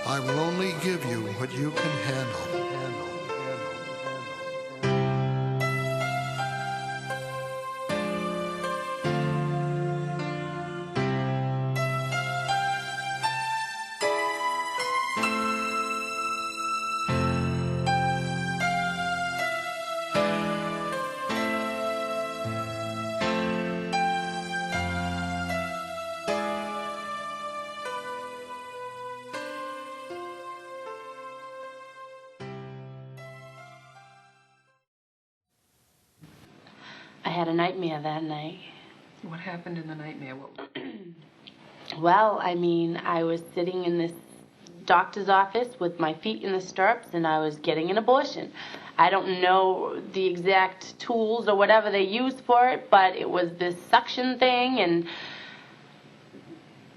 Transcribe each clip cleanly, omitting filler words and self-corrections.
I will only give you what you can handle. I had a nightmare that night. What happened in the nightmare? Well, I mean, I was sitting in this doctor's office with my feet in the stirrups, and I was getting an abortion. I don't know the exact tools or whatever they used for it, but it was this suction thing, and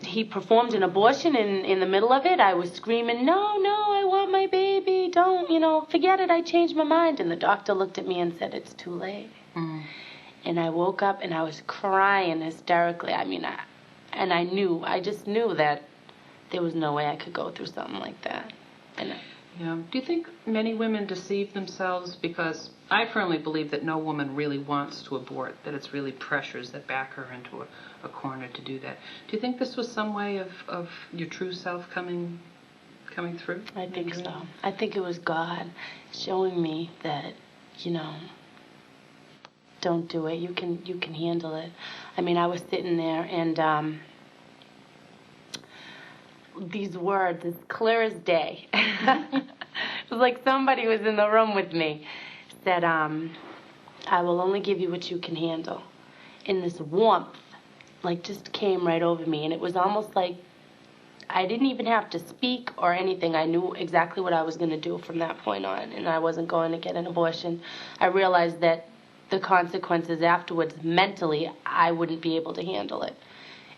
he performed an abortion in the middle of it. I was screaming, no, I want my baby. Don't, forget it. I changed my mind. And the doctor looked at me and said, it's too late. Mm. And I woke up and I was crying hysterically. I just knew that there was no way I could go through something like that. Yeah. Do you think many women deceive themselves? Because I firmly believe that no woman really wants to abort, that it's really pressures that back her into a corner to do that. Do you think this was some way of your true self coming through? I think so. I think it was God showing me that, don't do it. You can handle it. I mean, I was sitting there and these words, as clear as day. It was like somebody was in the room with me. Said, I will only give you what you can handle. And this warmth, just came right over me. And it was almost like I didn't even have to speak or anything. I knew exactly what I was going to do from that point on. And I wasn't going to get an abortion. I realized that the consequences afterwards, mentally, I wouldn't be able to handle it.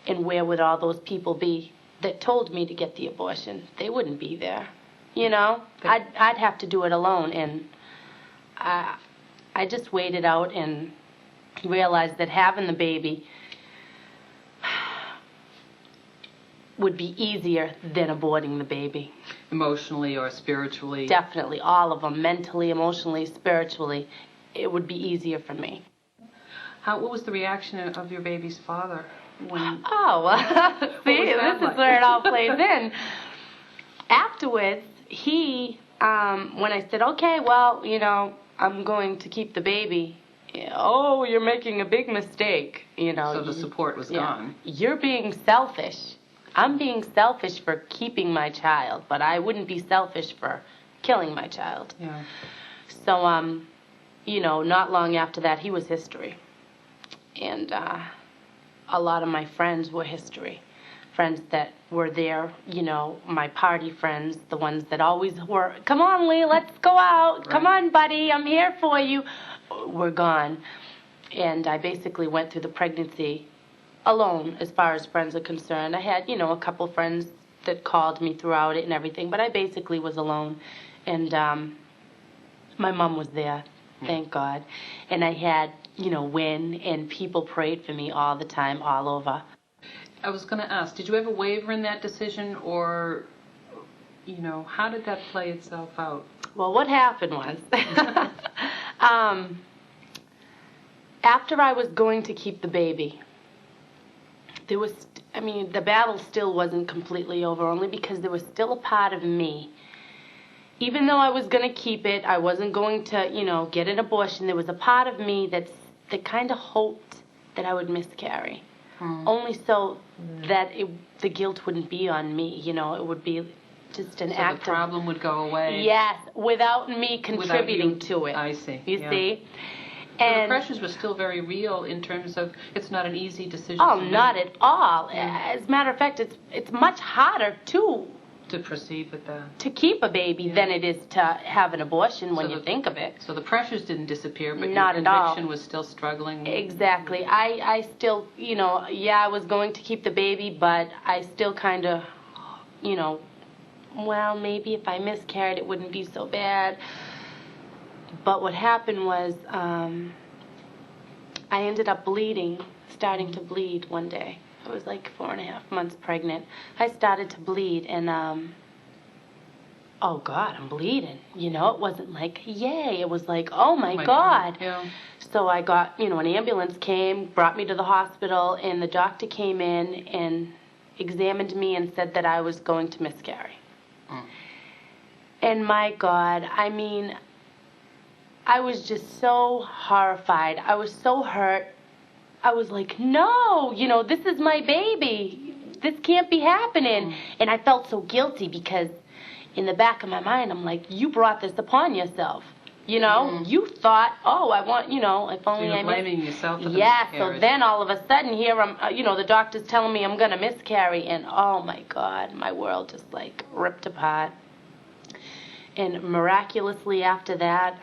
And where would all those people be that told me to get the abortion? They wouldn't be there. I'd have to do it alone. And I just waited out and realized that having the baby would be easier than aborting the baby. Emotionally or spiritually? Definitely, all of them. Mentally, emotionally, spiritually. It would be easier for me. What was the reaction of your baby's father? See, this is where it all plays in. Afterwards, he, when I said, okay, well, I'm going to keep the baby. Oh, you're making a big mistake. So the support was gone. You're being selfish. I'm being selfish for keeping my child, but I wouldn't be selfish for killing my child. Yeah. So, not long after that, he was history. And a lot of my friends were history. Friends that were there, my party friends, the ones that always were, come on, Lee, let's go out. Right. Come on, buddy, I'm here for you, were gone. And I basically went through the pregnancy alone as far as friends are concerned. I had, a couple friends that called me throughout it and everything, but I basically was alone. And my mom was there. Thank God. And I had, Win, and people prayed for me all the time, all over. I was going to ask, did you ever waver in that decision, or, how did that play itself out? Well, what happened was, after I was going to keep the baby, the battle still wasn't completely over, only because there was still a part of me. Even though I was going to keep it, I wasn't going to, get an abortion. There was a part of me that kind of hoped that I would miscarry. Only so that the guilt wouldn't be on me. It would be just an act of... So the problem would go away? Yes, without me contributing to it. I see. You see? So the pressures were still very real in terms of it's not an easy decision to make. Not at all. Yeah. As a matter of fact, it's much harder, too, to proceed with that. To keep a baby than it is to have an abortion when you think of it. So the pressures didn't disappear, but not your conviction was still struggling. Exactly. I still, I was going to keep the baby, but I still kind of, well, maybe if I miscarried, it wouldn't be so bad. But what happened was I ended up starting to bleed one day. I was like 4.5 months pregnant. I started to bleed, and oh God, I'm bleeding. You know, it wasn't like, yay. It was like, oh my, my God. Yeah. So I got, an ambulance came, brought me to the hospital, and the doctor came in and examined me and said that I was going to miscarry. Mm. And my God, I mean, I was just so horrified. I was so hurt. I was like, no, this is my baby. This can't be happening. And I felt so guilty because in the back of my mind, I'm like, you brought this upon yourself. You thought, oh, I want, if only So I you're blaming yourself for the Yeah, so miscarriage. then all of a sudden here I'm, the doctor's telling me I'm going to miscarry. And oh my God, my world just like ripped apart. And miraculously after that,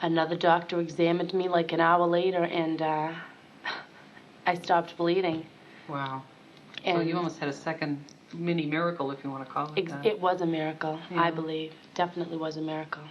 another doctor examined me like an hour later, and I stopped bleeding. Wow. So And you almost had a second mini miracle, if you want to call it that. it was a miracle, Yeah. I believe. Definitely was a miracle.